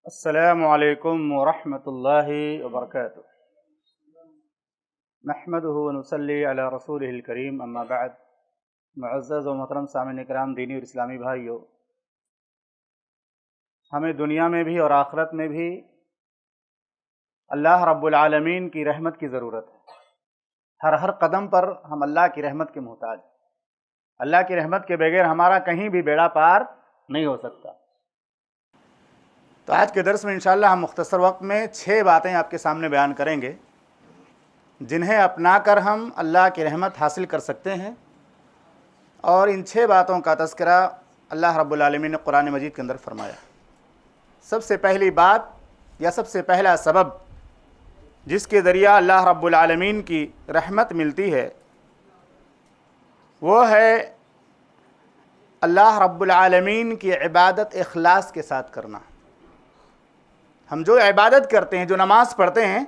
السلام علیکم ورحمۃ اللہ وبرکاتہ۔ نحمدہ ونصلی علی رسولہ الکریم، اما بعد۔ معزز و محترم سامعین اکرام، دینی اور اسلامی بھائیو، ہمیں دنیا میں بھی اور آخرت میں بھی اللہ رب العالمین کی رحمت کی ضرورت ہے۔ ہر قدم پر ہم اللہ کی رحمت کے محتاج ہیں۔ اللہ کی رحمت کے بغیر ہمارا کہیں بھی بیڑا پار نہیں ہو سکتا۔ تو آج کے درس میں انشاءاللہ ہم مختصر وقت میں 6 باتیں آپ کے سامنے بیان کریں گے، جنہیں اپنا کر ہم اللہ کی رحمت حاصل کر سکتے ہیں۔ اور ان 6 باتوں کا تذکرہ اللہ رب العالمین نے قرآن مجید کے اندر فرمایا۔ سب سے پہلی بات یا سب سے پہلا سبب جس کے ذریعہ اللہ رب العالمین کی رحمت ملتی ہے، وہ ہے اللہ رب العالمین کی عبادت اخلاص کے ساتھ کرنا۔ ہم جو عبادت کرتے ہیں، جو نماز پڑھتے ہیں،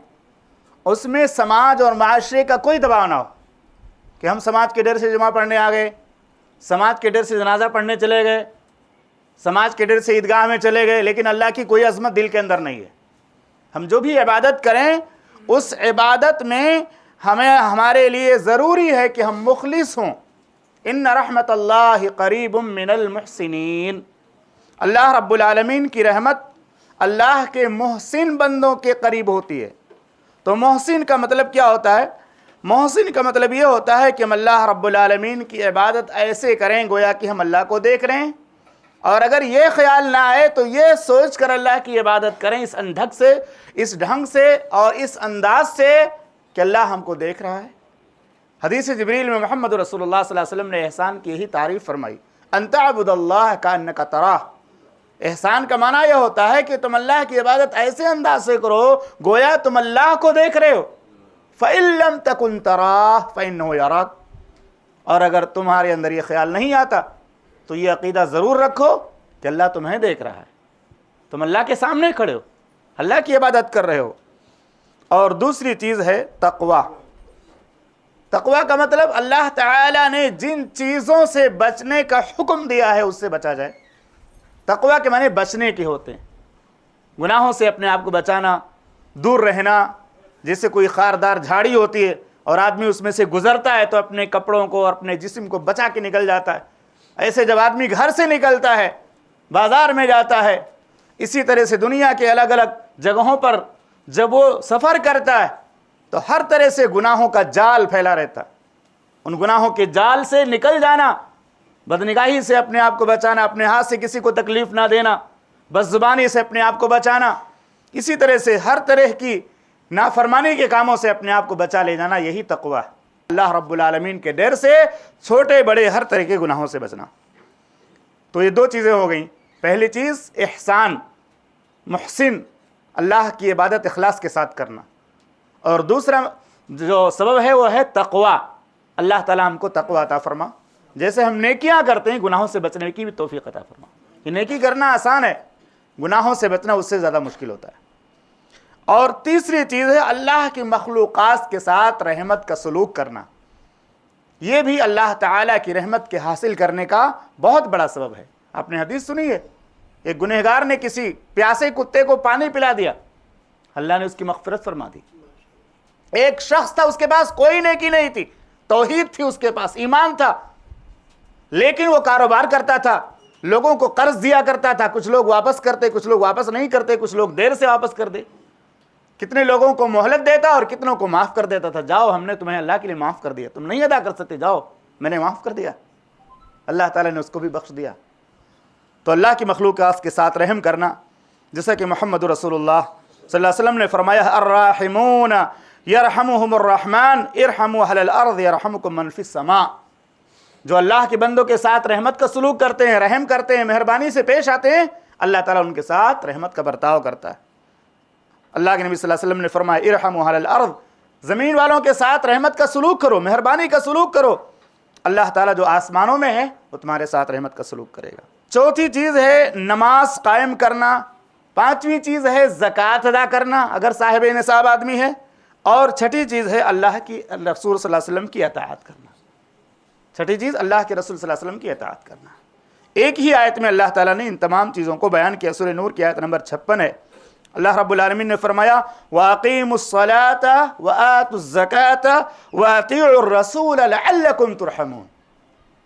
اس میں سماج اور معاشرے کا کوئی دباؤ نہ ہو کہ ہم سماج کے ڈر سے جمعہ پڑھنے آ گئے، سماج کے ڈر سے جنازہ پڑھنے چلے گئے، سماج کے ڈر سے عیدگاہ میں چلے گئے، لیکن اللہ کی کوئی عظمت دل کے اندر نہیں ہے۔ ہم جو بھی عبادت کریں، اس عبادت میں ہمارے لیے ضروری ہے کہ ہم مخلص ہوں۔ ان رحمت اللہ قریب من المحسنین۔ اللہ رب العالمین کی رحمت اللہ کے محسن بندوں کے قریب ہوتی ہے۔ تو محسن کا مطلب کیا ہوتا ہے؟ محسن کا مطلب یہ ہوتا ہے کہ ہم اللہ رب العالمین کی عبادت ایسے کریں گویا کہ ہم اللہ کو دیکھ رہے ہیں، اور اگر یہ خیال نہ آئے تو یہ سوچ کر اللہ کی عبادت کریں اس ڈھنگ سے اور اس انداز سے کہ اللہ ہم کو دیکھ رہا ہے۔ حدیث جبریل میں محمد رسول اللہ صلی اللہ علیہ وسلم نے احسان کی یہی تعریف فرمائی، ان تعبد اللہ کأنک تراہ۔ احسان کا معنی یہ ہوتا ہے کہ تم اللہ کی عبادت ایسے انداز سے کرو گویا تم اللہ کو دیکھ رہے ہو۔ فَإِن لَمْ تَكُنْ تَرَاهُ فَإِنَّهُ يَرَاكَ۔ اور اگر تمہارے اندر یہ خیال نہیں آتا تو یہ عقیدہ ضرور رکھو کہ اللہ تمہیں دیکھ رہا ہے، تم اللہ کے سامنے کھڑے ہو، اللہ کی عبادت کر رہے ہو۔ اور دوسری چیز ہے تقوی۔ تقوی کا مطلب اللہ تعالی نے جن چیزوں سے بچنے کا حکم دیا ہے اس سے بچا جائے۔ تقوی کے معنی بچنے کے ہوتے ہیں، گناہوں سے اپنے آپ کو بچانا، دور رہنا۔ جیسے کوئی خاردار جھاڑی ہوتی ہے اور آدمی اس میں سے گزرتا ہے تو اپنے کپڑوں کو اور اپنے جسم کو بچا کے نکل جاتا ہے، ایسے جب آدمی گھر سے نکلتا ہے، بازار میں جاتا ہے، اسی طرح سے دنیا کے الگ الگ جگہوں پر جب وہ سفر کرتا ہے تو ہر طرح سے گناہوں کا جال پھیلا رہتا ہے۔ ان گناہوں کے جال سے نکل جانا، بدنگاہی سے اپنے آپ کو بچانا، اپنے ہاتھ سے کسی کو تکلیف نہ دینا، بد زبانی سے اپنے آپ کو بچانا، اسی طرح سے ہر طرح کی نافرمانی کے کاموں سے اپنے آپ کو بچا لے جانا، یہی تقوی ہے۔ اللہ رب العالمین کے ڈر سے چھوٹے بڑے ہر طرح کے گناہوں سے بچنا۔ تو یہ 2 چیزیں ہو گئیں۔ پہلی چیز احسان، محسن، اللہ کی عبادت اخلاص کے ساتھ کرنا۔ اور دوسرا جو سبب ہے وہ ہے تقوی۔ اللہ تعالیٰ ہم کو تقوی عطا فرما۔ جیسے ہم نیکیاں کرتے ہیں، گناہوں سے بچنے کی بھی توفیق عطا فرما۔ یہ نیکی کرنا آسان ہے، گناہوں سے بچنا اس سے زیادہ مشکل ہوتا ہے۔ اور تیسری چیز ہے اللہ کی مخلوقات کے ساتھ رحمت کا سلوک کرنا۔ یہ بھی اللہ تعالیٰ کی رحمت کے حاصل کرنے کا بہت بڑا سبب ہے۔ آپ نے حدیث سنی ہے، ایک گنہگار نے کسی پیاسے کتے کو پانی پلا دیا، اللہ نے اس کی مغفرت فرما دی۔ ایک شخص تھا، اس کے پاس کوئی نیکی نہیں تھی، توحید تھی اس کے پاس، ایمان تھا، لیکن وہ کاروبار کرتا تھا، لوگوں کو قرض دیا کرتا تھا، کچھ لوگ واپس کرتے، کچھ لوگ واپس نہیں کرتے، کچھ لوگ دیر سے واپس کر دے۔ کتنے لوگوں کو مہلت دیتا اور کتنوں کو معاف کر دیتا تھا، جاؤ ہم نے تمہیں اللہ کے لیے معاف کر دیا، تم نہیں ادا کر سکتے، جاؤ میں نے معاف کر دیا۔ اللہ تعالیٰ نے اس کو بھی بخش دیا۔ تو اللہ کی مخلوقات کے ساتھ رحم کرنا، جیسا کہ محمد رسول اللہ صلی اللہ علیہ وسلم نے فرمایا، الراحمون یرحمہم الرحمن ارحموا اہل الارض یرحمکم من فی السماء۔ جو اللہ کے بندوں کے ساتھ رحمت کا سلوک کرتے ہیں، رحم کرتے ہیں، مہربانی سے پیش آتے ہیں، اللہ تعالیٰ ان کے ساتھ رحمت کا برتاؤ کرتا ہے۔ اللہ کے نبی صلی اللہ علیہ وسلم نے فرمایا، ارحموا اہل الارض، زمین والوں کے ساتھ رحمت کا سلوک کرو، مہربانی کا سلوک کرو، اللہ تعالیٰ جو آسمانوں میں ہے وہ تمہارے ساتھ رحمت کا سلوک کرے گا۔ چوتھی چیز ہے نماز قائم کرنا۔ پانچویں چیز ہے زکوٰۃ ادا کرنا اگر صاحب نصاب آدمی ہے۔ اور چھٹی چیز ہے اللہ کی رسول صلی اللہ علیہ وسلم کی اطاعت کرنا۔ چھٹی چیز اللہ کے رسول صلی اللہ علیہ وسلم کی اطاعت کرنا۔ ایک ہی آیت میں اللہ تعالیٰ نے ان تمام چیزوں کو بیان کیا۔ سورہ نور کی آیت نمبر 56 ہے، اللہ رب العالمین نے فرمایا وَأَقِيمُوا الصَّلَاةَ وَآتُوا الزَّكَاةَ وَأَطِيعُوا الرَّسُولَ لَعَلَّكُمْ تُرْحَمُونَ،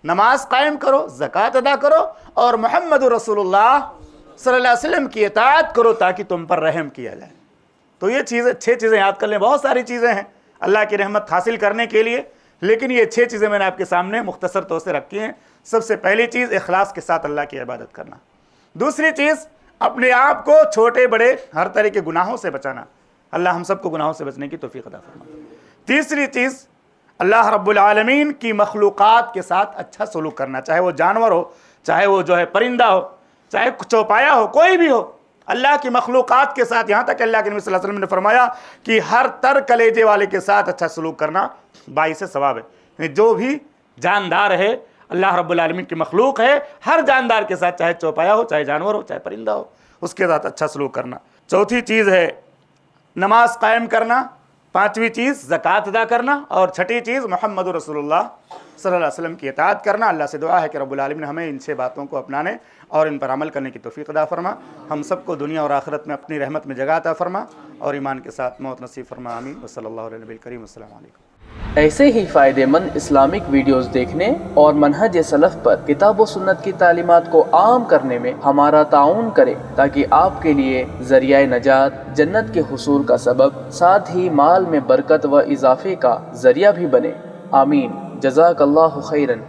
نماز قائم کرو، زکوٰۃ ادا کرو، اور محمد رسول اللہ صلی اللہ علیہ وسلم کی اطاعت کرو تاکہ تم پر رحم کیا جائے۔ تو یہ چیزیں 6 چیزیں یاد کر لیں، بہت ساری چیزیں ہیں اللہ کی رحمت حاصل کرنے کے لیے، لیکن یہ 6 چیزیں میں نے آپ کے سامنے مختصر طور سے رکھی ہیں۔ سب سے پہلی چیز اخلاص کے ساتھ اللہ کی عبادت کرنا، دوسری چیز اپنے آپ کو چھوٹے بڑے ہر طرح کے گناہوں سے بچانا، اللہ ہم سب کو گناہوں سے بچنے کی توفیق عطا فرمائے۔ تیسری چیز اللہ رب العالمین کی مخلوقات کے ساتھ اچھا سلوک کرنا، چاہے وہ جانور ہو، چاہے وہ پرندہ ہو، چاہے چوپایا ہو، کوئی بھی ہو، اللہ کی مخلوقات کے ساتھ، یہاں تک کہ اللہ کے نبی صلی اللہ علیہ وسلم نے فرمایا کہ ہر تر کلیجے والے کے ساتھ اچھا سلوک کرنا باعث ثواب ہے۔ جو بھی جاندار ہے اللہ رب العالمین کی مخلوق ہے، ہر جاندار کے ساتھ، چاہے چوپایا ہو، چاہے جانور ہو، چاہے پرندہ ہو، اس کے ساتھ اچھا سلوک کرنا۔ چوتھی چیز ہے نماز قائم کرنا، پانچویں چیز زکوٰۃ ادا کرنا، اور چھٹی چیز محمد رسول اللہ صلی اللہ علیہ وسلم کی اطاعت کرنا۔ اللہ سے دعا ہے کہ رب العالمین ہمیں ان 6 باتوں کو اپنانے اور ان پر عمل کرنے کی توفیق عطا فرما، ہم سب کو دنیا اور آخرت میں اپنی رحمت میں جگہ عطا فرما، اور ایمان کے ساتھ موت نصیب فرما، آمین۔ وصلی اللہ علیہ نبی الکریم، السلام علیکم۔ ایسے ہی فائدہ مند اسلامک ویڈیوز دیکھنے اور منہج سلف پر کتاب و سنت کی تعلیمات کو عام کرنے میں ہمارا تعاون کریں، تاکہ آپ کے لیے ذریعہ نجات، جنت کے حصول کا سبب، ساتھ ہی مال میں برکت و اضافے کا ذریعہ بھی بنے۔ آمین۔ جزاک اللہ خیرن۔